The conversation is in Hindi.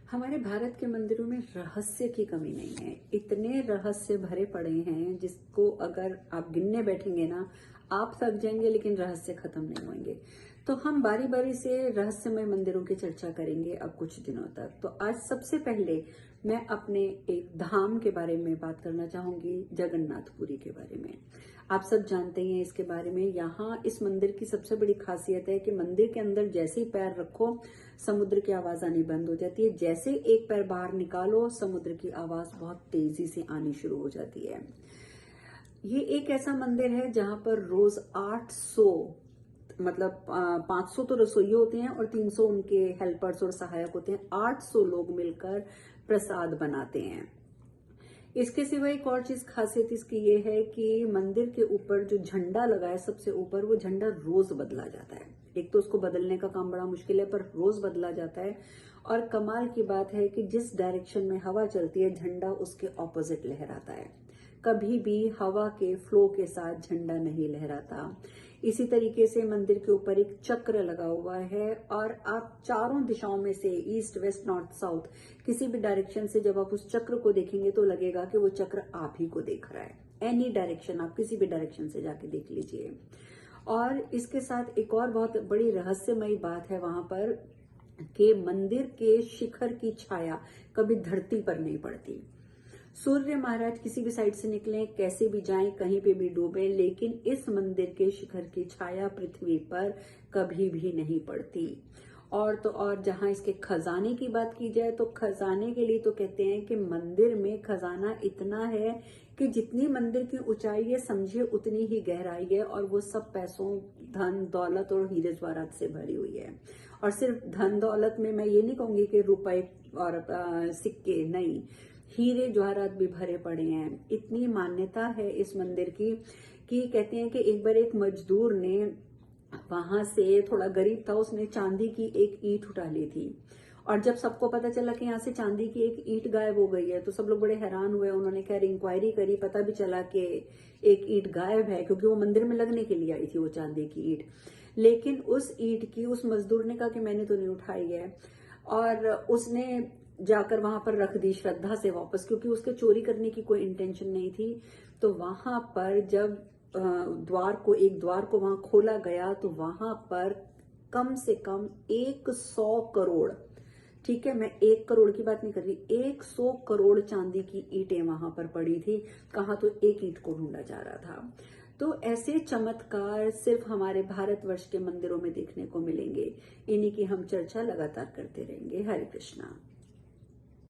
हमारे भारत के मंदिरों में रहस्य की कमी नहीं है। इतने रहस्य भरे पड़े हैं जिसको अगर आप गिनने बैठेंगे ना, आप थक जाएंगे, लेकिन रहस्य खत्म नहीं होंगे। तो हम बारी बारी से रहस्यमय मंदिरों की चर्चा करेंगे अब कुछ दिनों तक। तो आज सबसे पहले मैं अपने एक धाम के बारे में बात करना चाहूंगी, जगन्नाथपुरी के बारे में। आप सब जानते हैं इसके बारे में। यहाँ इस मंदिर की सबसे बड़ी खासियत है कि मंदिर के अंदर जैसे ही पैर रखो, समुद्र की आवाज आनी बंद हो जाती है। जैसे एक पैर बाहर निकालो, समुद्र की आवाज बहुत तेजी से आनी शुरू हो जाती है। ये एक ऐसा मंदिर है जहां पर रोज 800 मतलब 500 तो रसोई होते हैं और 300 उनके हेल्पर्स और सहायक होते हैं। 800 लोग मिलकर प्रसाद बनाते हैं। इसके सिवा एक और चीज खासियत इसकी ये है कि मंदिर के ऊपर जो झंडा लगा है सबसे ऊपर, वो झंडा रोज बदला जाता है। एक तो उसको बदलने का काम बड़ा मुश्किल है, पर रोज बदला जाता है। और कमाल की बात है कि जिस डायरेक्शन में हवा चलती है, झंडा उसके ऑपोजिट लहराता है। कभी भी हवा के फ्लो के साथ झंडा नहीं लहराता। इसी तरीके से मंदिर के ऊपर एक चक्र लगा हुआ है और आप चारों दिशाओं में से, ईस्ट वेस्ट नॉर्थ साउथ, किसी भी डायरेक्शन से जब आप उस चक्र को देखेंगे तो लगेगा कि वो चक्र आप ही को देख रहा है। एनी डायरेक्शन, आप किसी भी डायरेक्शन से जाके देख लीजिए। और इसके साथ एक और बहुत बड़ी रहस्यमयी बात है वहां पर कि मंदिर के शिखर की छाया कभी धरती पर नहीं पड़ती। सूर्य महाराज किसी भी साइड से निकलें, कैसे भी जाएं, कहीं पे भी डूबे, लेकिन इस मंदिर के शिखर की छाया पृथ्वी पर कभी भी नहीं पड़ती। और तो और जहां इसके खजाने की बात की जाए तो खजाने के लिए तो कहते हैं कि मंदिर में खजाना इतना है कि जितनी मंदिर की ऊंचाई है, समझिए उतनी ही गहराई है। और वो सब पैसों, धन दौलत और हीरे जवाहरात से भरी हुई है। और सिर्फ धन दौलत में मैं ये नहीं कहूंगी कि रुपए और सिक्के, नहीं, हीरे जवाहरात भी भरे पड़े हैं। इतनी मान्यता है इस मंदिर की कि कहते हैं कि एक बार एक मजदूर ने वहां से, थोड़ा गरीब था, उसने चांदी की एक ईंट उठा ली थी। और जब सबको पता चला कि यहाँ से चांदी की एक ईंट गायब हो गई है तो सब लोग बड़े हैरान हुए। उन्होंने खैर इंक्वायरी करी, पता भी चला कि एक ईंट गायब है, क्योंकि वो मंदिर में लगने के लिए आई थी वो चांदी की ईंट। लेकिन उस ईंट की उस मजदूर ने कहा कि मैंने तो नहीं उठाई है, और उसने जाकर वहां पर रख दी श्रद्धा से वापस, क्योंकि उसके चोरी करने की कोई इंटेंशन नहीं थी। तो वहां पर जब एक द्वार को वहां खोला गया तो वहां पर कम से कम 100 करोड़, ठीक है, मैं 1 करोड़ की बात नहीं कर रही, 100 करोड़ चांदी की ईंटें वहां पर पड़ी थी। कहाँ तो एक ईंट को ढूंढा जा रहा था। तो ऐसे चमत्कार सिर्फ हमारे भारतवर्ष के मंदिरों में देखने को मिलेंगे। इन्हीं की हम चर्चा लगातार करते रहेंगे। हरे कृष्णा।